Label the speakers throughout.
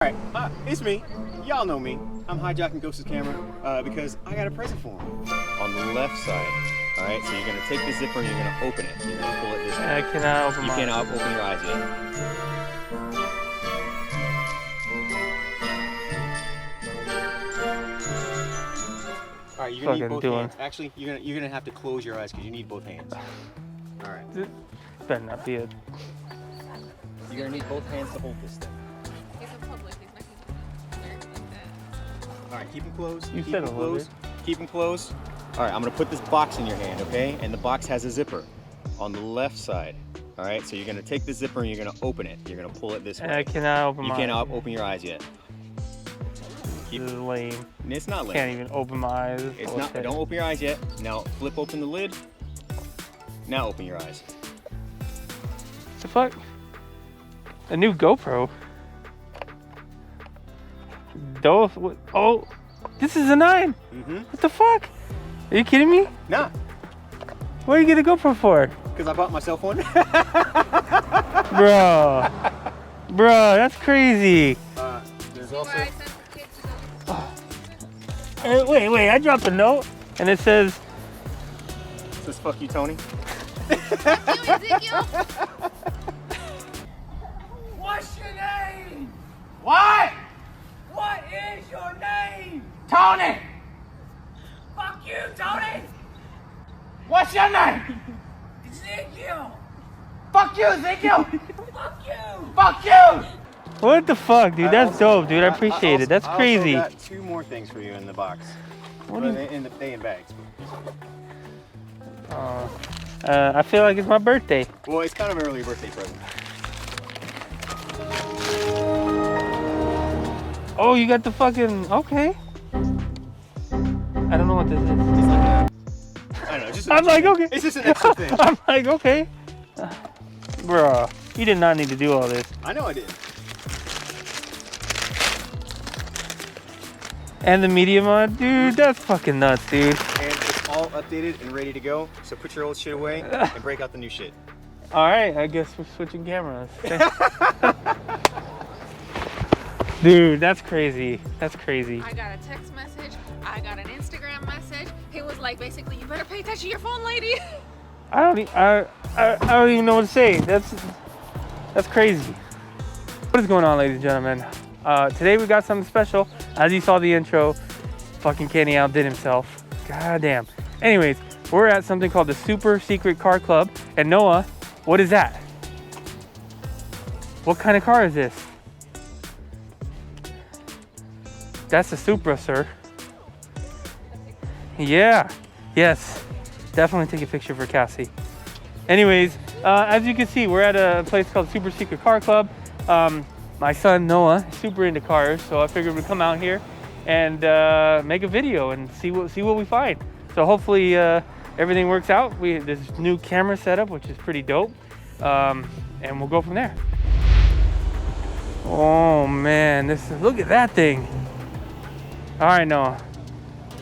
Speaker 1: Alright, it's me. Y'all know me. I'm hijacking Ghost's camera because I got a present for him. On the left side. Alright, so you're going to take the zipper and you're going to open it. You're going to pull it this way.
Speaker 2: I cannot open
Speaker 1: You cannot open your eyes yet. Alright, you're going to need both hands. Actually, you're gonna have to close your eyes because you need both hands. Alright.
Speaker 2: This better not be it.
Speaker 1: You're going to need both hands to hold this thing. Alright, keep them closed.
Speaker 2: You said closed.
Speaker 1: Keep them closed. Alright, I'm going to put this box in your hand, okay? And the box has a zipper on the left side. Alright, so you're going to take the zipper and you're going to open it. You're going to pull it this way.
Speaker 2: I cannot open my eyes.
Speaker 1: You cannot open your eyes yet.
Speaker 2: This is lame.
Speaker 1: It's not lame.
Speaker 2: Can't even open my eyes.
Speaker 1: It's not. Don't open your eyes yet. Now flip open the lid. Now open your eyes.
Speaker 2: What the fuck? A new GoPro? Oh, this is a 9. What the fuck? Are you kidding me?
Speaker 1: Nah.
Speaker 2: What are you getting a GoPro for?
Speaker 1: Because I bought myself one.
Speaker 2: Bro, that's crazy.
Speaker 1: There's also.
Speaker 2: Wait, I dropped a note and it says.
Speaker 1: It says fuck you, Tony.
Speaker 3: What's your name? What? What is your name? Tony! Fuck you, Tony! What's your name? Ezekiel! Fuck you, Ezekiel! Fuck you! Fuck you!
Speaker 2: What the fuck, dude? That's dope, dude. I appreciate it. That's crazy.
Speaker 1: I also got 2 more things for you in the box.
Speaker 2: What
Speaker 1: are they in bags?
Speaker 2: I feel like it's my birthday.
Speaker 1: Well, it's kind of an early birthday present.
Speaker 2: Oh, you got the fucking, okay. I don't know what this is.
Speaker 1: It's like a, I don't know, just
Speaker 2: I'm like, okay.
Speaker 1: It's just an extra thing.
Speaker 2: I'm like, okay. Bruh, you did not need to do all this.
Speaker 1: I know I did.
Speaker 2: And the media mod, dude, that's fucking nuts, dude.
Speaker 1: And it's all updated and ready to go. So put your old shit away and break out the new shit.
Speaker 2: All right, I guess we're switching cameras. Dude, that's crazy. That's crazy.
Speaker 4: I got a text message. I got an Instagram message. It was like basically, you better pay attention to your phone, lady.
Speaker 2: I don't even know what to say. That's crazy. What is going on, ladies and gentlemen? Today we got something special. As you saw the intro, fucking Kenny outdid himself. God damn. Anyways, we're at something called the Super Secret Car Club. And Noah, what is that? What kind of car is this? That's a Supra, sir. Yeah. Yes. Definitely take a picture for Cassie. Anyways, as you can see, we're at a place called Super Secret Car Club. My son Noah is super into cars, so I figured we'd come out here and make a video and see what we find. So hopefully everything works out. This new camera setup, which is pretty dope, and we'll go from there. Oh man, look at that thing. All right, Noah,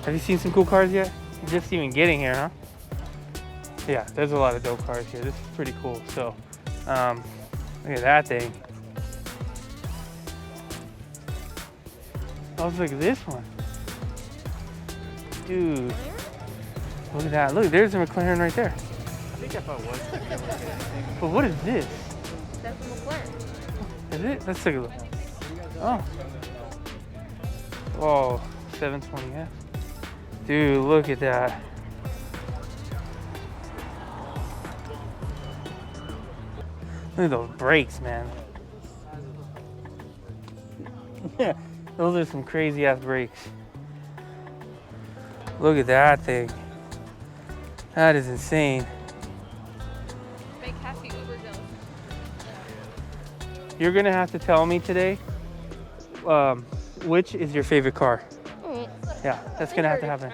Speaker 2: have you seen some cool cars yet? You're just even getting here, huh? Yeah, there's a lot of dope cars here. This is pretty cool. So look at that thing. Oh, look at this one. Dude. Look at that. Look, there's a McLaren right there.
Speaker 1: I think if I was to be able to get anything.
Speaker 2: But what is this?
Speaker 4: That's a McLaren.
Speaker 2: Is it? Let's take a look. Oh. Oh, 720F. Dude, look at that. Look at those brakes, man. Yeah. Those are some crazy ass brakes. Look at that thing. That is insane.
Speaker 4: Make Cassie Uber jealous.
Speaker 2: You're gonna have to tell me today which is your favorite car. Yeah, that's gonna have to happen.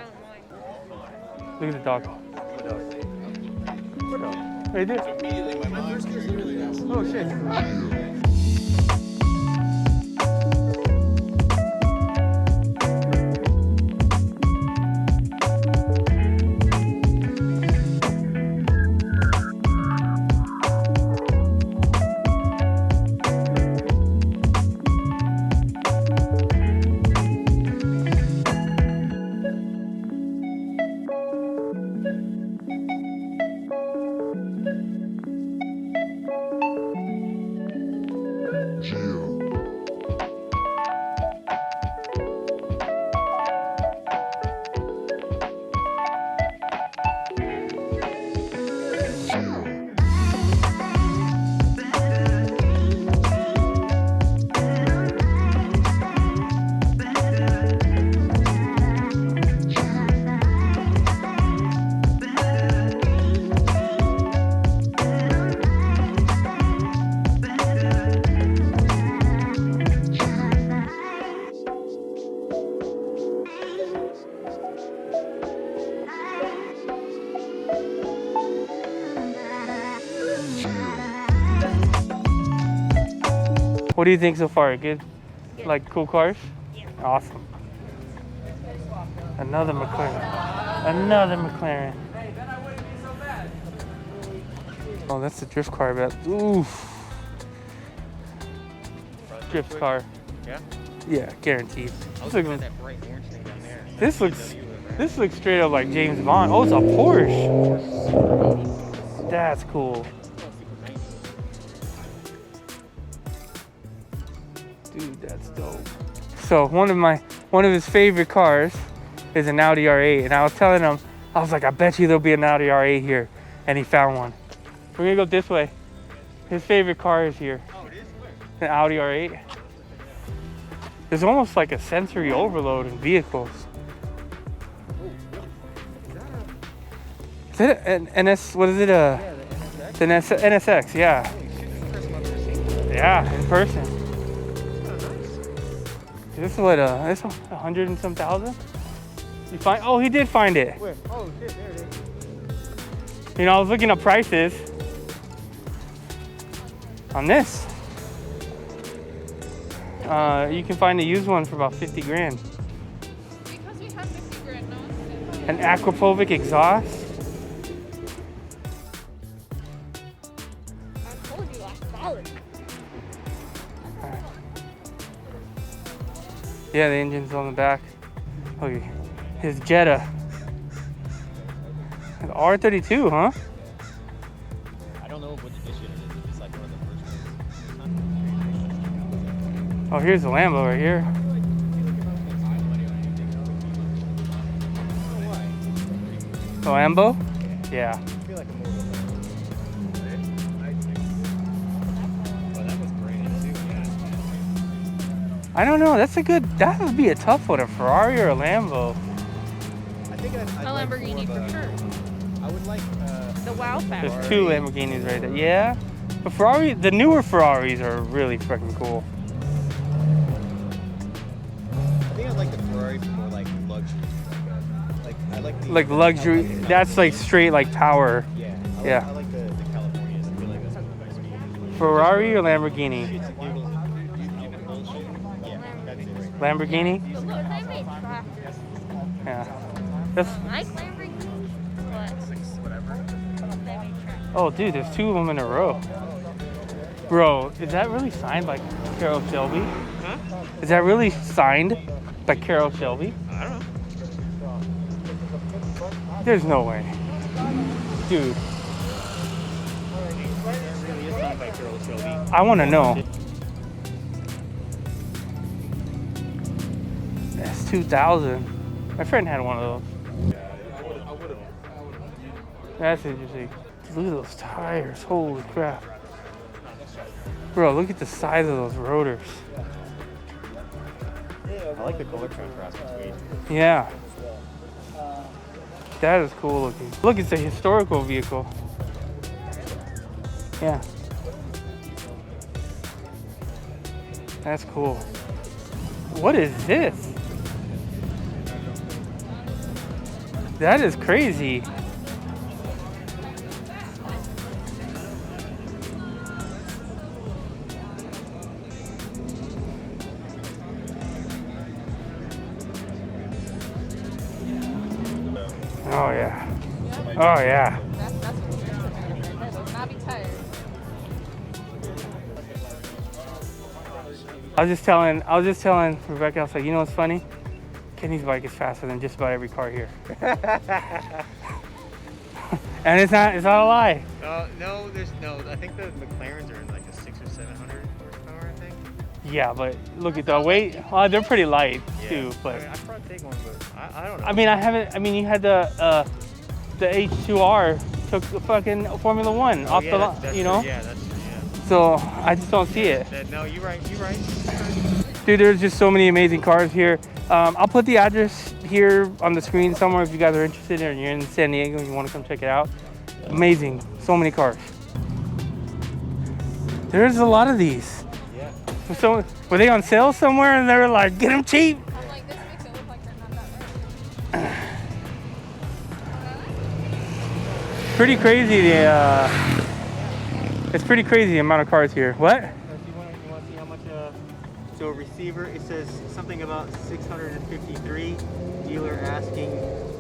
Speaker 2: Look at the dog. Right there. Oh shit. What do you think so far? Good? Like cool cars?
Speaker 5: Yeah.
Speaker 2: Awesome. Another McLaren. Another McLaren. Oh, that's the drift car, I bet. Oof. Drift car.
Speaker 1: Yeah?
Speaker 2: Yeah, guaranteed.
Speaker 1: I was looking at that bright orange thing down there.
Speaker 2: This looks straight up like James Bond. Oh, it's a Porsche. That's cool. Dude, that's dope. So one of his favorite cars is an Audi R8, and I was telling him, I was like, I bet you there'll be an Audi R8 here, and he found one. We're gonna go this way. His favorite car is here.
Speaker 1: Oh, it is? Where?
Speaker 2: An Audi R8. There's almost like a sensory overload in vehicles. Is it an NS? What is it? The NSX, yeah. Yeah, in person. This is what, this 100 and some thousand? You find? Oh, he did find it.
Speaker 1: Where? Oh, shit, there it is.
Speaker 2: You know, I was looking up prices on this. You can find a used one for about 50 grand.
Speaker 4: Because we have 50 grand, no?
Speaker 2: An aquapovic exhaust.
Speaker 5: I told you, I followed.
Speaker 2: Yeah, the engine's on the back. Look, his Jetta. The R32, huh?
Speaker 1: I don't know what edition it is. It's like one of the first ones.
Speaker 2: Oh, here's the Lambo right here. The Lambo? Yeah.
Speaker 1: I feel like a more. Oh, that was brand new too. Yeah.
Speaker 2: I don't know. That would be a tough one. A Ferrari or a Lambo?
Speaker 1: I think I'd
Speaker 4: A
Speaker 1: like
Speaker 4: Lamborghini
Speaker 1: more of
Speaker 4: for
Speaker 1: a-
Speaker 4: sure.
Speaker 1: I would like.
Speaker 4: The wow factor.
Speaker 2: There's two Lamborghinis right there. Yeah. But the newer Ferraris are really freaking cool.
Speaker 1: I think I'd like the Ferrari for more like luxury. I like the.
Speaker 2: Like luxury. That's like straight like power.
Speaker 1: Yeah.
Speaker 2: Yeah.
Speaker 1: I like the Californias. I feel like that's what
Speaker 2: Ferrari or Lamborghini?
Speaker 1: Shits and giggles and bullshit. Yeah, that's it right.
Speaker 2: Lamborghini?
Speaker 5: But look, they made tractors.
Speaker 2: Yeah. That's.
Speaker 5: Nice Lamborghini, but they made tractors.
Speaker 2: Oh, dude, there's two of them in a row. Bro, is that really signed by Carol Shelby?
Speaker 1: Huh?
Speaker 2: Is that really signed by Carol Shelby?
Speaker 1: I don't know.
Speaker 2: There's no way. Dude,
Speaker 1: That really is signed by Carol Shelby.
Speaker 2: I want to know. That's 2000. My friend had one of those. That's interesting. Look at those tires. Holy crap. Bro, look at the size of those rotors.
Speaker 1: I like the color contrast between.
Speaker 2: Yeah. That is cool looking. Look, it's a historical vehicle. Yeah. That's cool. What is this? That is crazy. Oh yeah. Oh yeah.
Speaker 4: That's what you're doing. That will not be tired.
Speaker 2: I was just telling Rebecca, I was like, you know what's funny? Kenny's bike is faster than just about every car here. And it's not a lie.
Speaker 1: No, there's no. I think the McLarens are in like a 600 or 700 horsepower, I think.
Speaker 2: Yeah, but look at the weight. They're pretty light too, but
Speaker 1: I mean, I'd probably take one, but I don't know.
Speaker 2: I mean, you had the H2R took the fucking Formula One off the line, you know?
Speaker 1: Yeah, that's true, yeah.
Speaker 2: So I just don't see it.
Speaker 1: No, you're right.
Speaker 2: Dude, there's just so many amazing cars here. I'll put the address here on the screen somewhere if you guys are interested and you're in San Diego and you want to come check it out. Amazing. So many cars. There's a lot of these.
Speaker 1: Yeah.
Speaker 2: So, were they on sale somewhere and they were like, get them cheap?
Speaker 4: I'm like, this makes it look like they're not that rare.
Speaker 2: Pretty crazy. It's pretty crazy the amount of cars here. What?
Speaker 1: You want to see how much So receiver, it says something about 653. Dealer asking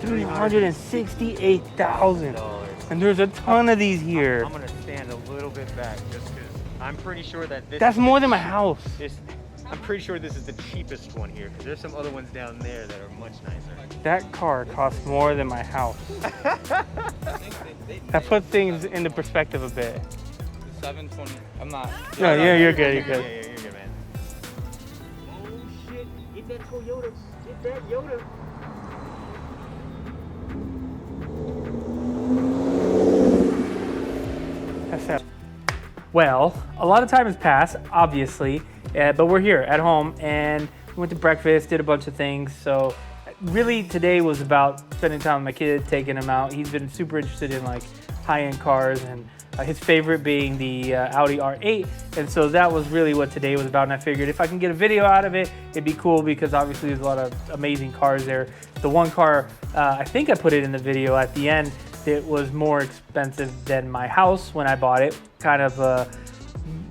Speaker 2: $368,000. And there's a ton of these here.
Speaker 1: I'm gonna stand a little bit back just because I'm pretty sure that this.
Speaker 2: That's more than my house.
Speaker 1: I'm pretty sure this is the cheapest one here because there's some other ones down there that are much nicer.
Speaker 2: That car costs more than my house. That puts things into perspective a bit.
Speaker 6: 720. I'm not.
Speaker 2: No, yeah, you're good. You're good.
Speaker 1: Yeah, you're good, man. Oh shit! Get that Toyota. Get that Yoda.
Speaker 2: That's that. Well, a lot of time has passed, obviously, but we're here at home and we went to breakfast, did a bunch of things. So really today was about spending time with my kid, taking him out. He's been super interested in like high-end cars and his favorite being the Audi R8. And so that was really what today was about. And I figured if I can get a video out of it, it'd be cool because obviously there's a lot of amazing cars there. The one car, I think I put it in the video at the end, it was more expensive than my house when I bought it. Kind of a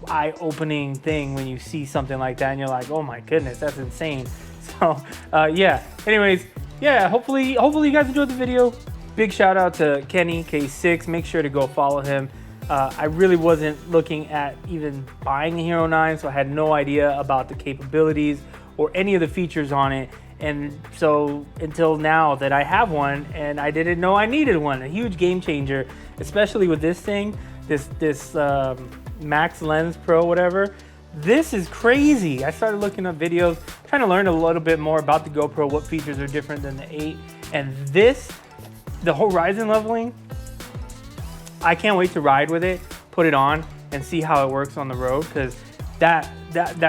Speaker 2: eye-opening thing when you see something like that and you're like, oh my goodness, that's insane. So yeah, anyways, yeah, hopefully you guys enjoyed the video. Big shout out to Kenny Ksix. Make sure to go follow him. I really wasn't looking at even buying a Hero 9, so I had no idea about the capabilities or any of the features on it. And so until now that I have one and I didn't know I needed one, a huge game changer, especially with this thing, this Max Lens Pro, whatever. This is crazy. I started looking up videos, trying to learn a little bit more about the GoPro, what features are different than the 8. And this, the horizon leveling, I can't wait to ride with it, put it on, and see how it works on the road, because that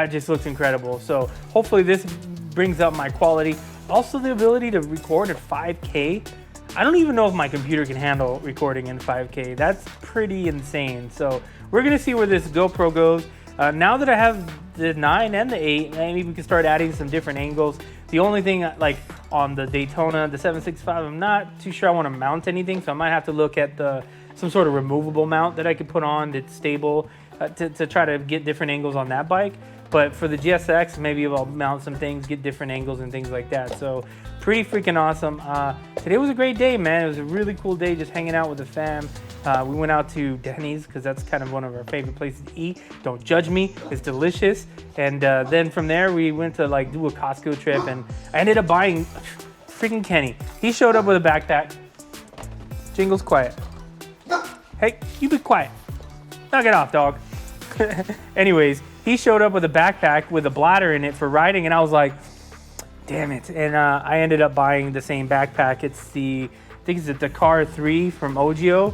Speaker 2: just looks incredible. So hopefully this brings up my quality. Also the ability to record at 5K. I don't even know if my computer can handle recording in 5K. That's pretty insane. So we're gonna see where this GoPro goes. Now that I have the 9 and the 8, maybe we can start adding some different angles. The only thing, like on the Daytona, the 765, I'm not too sure I want to mount anything, so I might have to look at some sort of removable mount that I could put on that's stable to try to get different angles on that bike. But for the GSX, maybe I'll mount some things, get different angles and things like that. So pretty freaking awesome. Today was a great day, man. It was a really cool day just hanging out with the fam. We went out to Denny's because that's kind of one of our favorite places to eat. Don't judge me, it's delicious. And then from there, we went to like do a Costco trip and I ended up buying freaking Kenny. He showed up with a backpack. Jingle's quiet. Hey, you be quiet. Knock it off, dog. Anyways, he showed up with a backpack with a bladder in it for riding, and I was like, damn it. And I ended up buying the same backpack. It's I think it's the Dakar 3 from Ogio.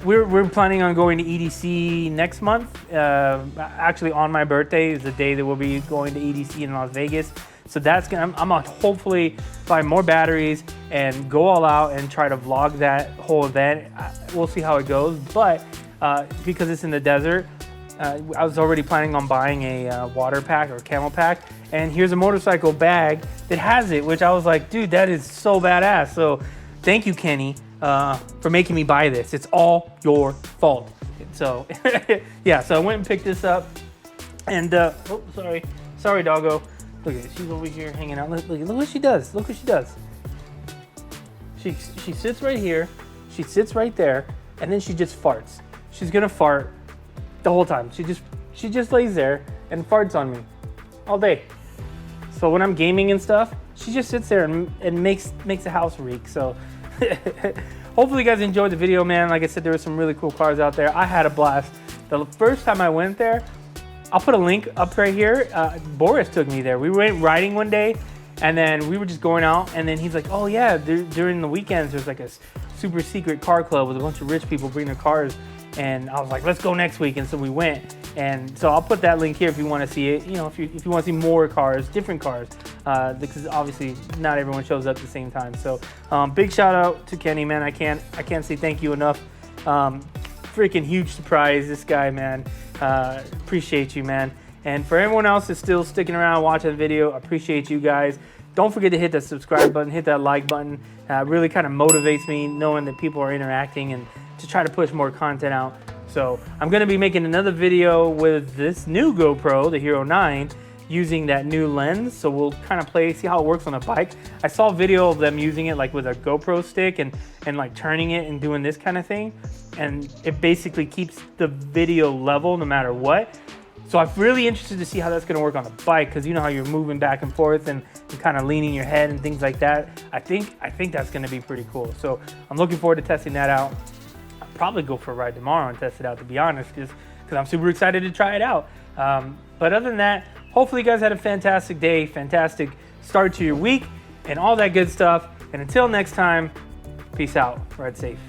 Speaker 2: We're planning on going to EDC next month. Actually, on my birthday is the day that we'll be going to EDC in Las Vegas. So that's gonna, I'm gonna hopefully buy more batteries and go all out and try to vlog that whole event. We'll see how it goes, but because it's in the desert, I was already planning on buying a water pack or camel pack, and here's a motorcycle bag that has it, which I was like, dude, that is so badass. So thank you, Kenny, for making me buy this. It's all your fault. So yeah, so I went and picked this up, and oh, sorry, doggo. Look at it, she's over here hanging out. Look what she does. Look what she does. She sits right here, she sits right there, and then she just farts. She's gonna fart the whole time. She just lays there and farts on me all day. So when I'm gaming and stuff, she just sits there and makes the house reek. So hopefully you guys enjoyed the video, man. Like I said, there were some really cool cars out there. I had a blast. The first time I went there, I'll put a link up right here. Boris took me there. We went riding one day, and then we were just going out, and then he's like, oh yeah, during the weekends, there's like a super secret car club with a bunch of rich people bring their cars. And I was like, let's go next week. And so we went. And so I'll put that link here if you want to see it. You know, if you want to see more cars, different cars, because obviously not everyone shows up at the same time. So big shout out to Kenny, man. I can't say thank you enough. Freaking huge surprise, this guy, man. Appreciate you, man. And for everyone else that's still sticking around watching the video, appreciate you guys. Don't forget to hit that subscribe button, hit that like button. Really kind of motivates me knowing that people are interacting and to try to push more content out. So I'm gonna be making another video with this new GoPro, the Hero 9, using that new lens. So we'll kind of see how it works on a bike. I saw a video of them using it like with a GoPro stick and like turning it and doing this kind of thing. And it basically keeps the video level no matter what. So I'm really interested to see how that's gonna work on a bike, because you know how you're moving back and forth and kind of leaning your head and things like that. I think that's gonna be pretty cool. So I'm looking forward to testing that out. I'll probably go for a ride tomorrow and test it out, to be honest, just because I'm super excited to try it out. But other than that, hopefully you guys had a fantastic day, fantastic start to your week, and all that good stuff. And until next time, peace out. Ride safe.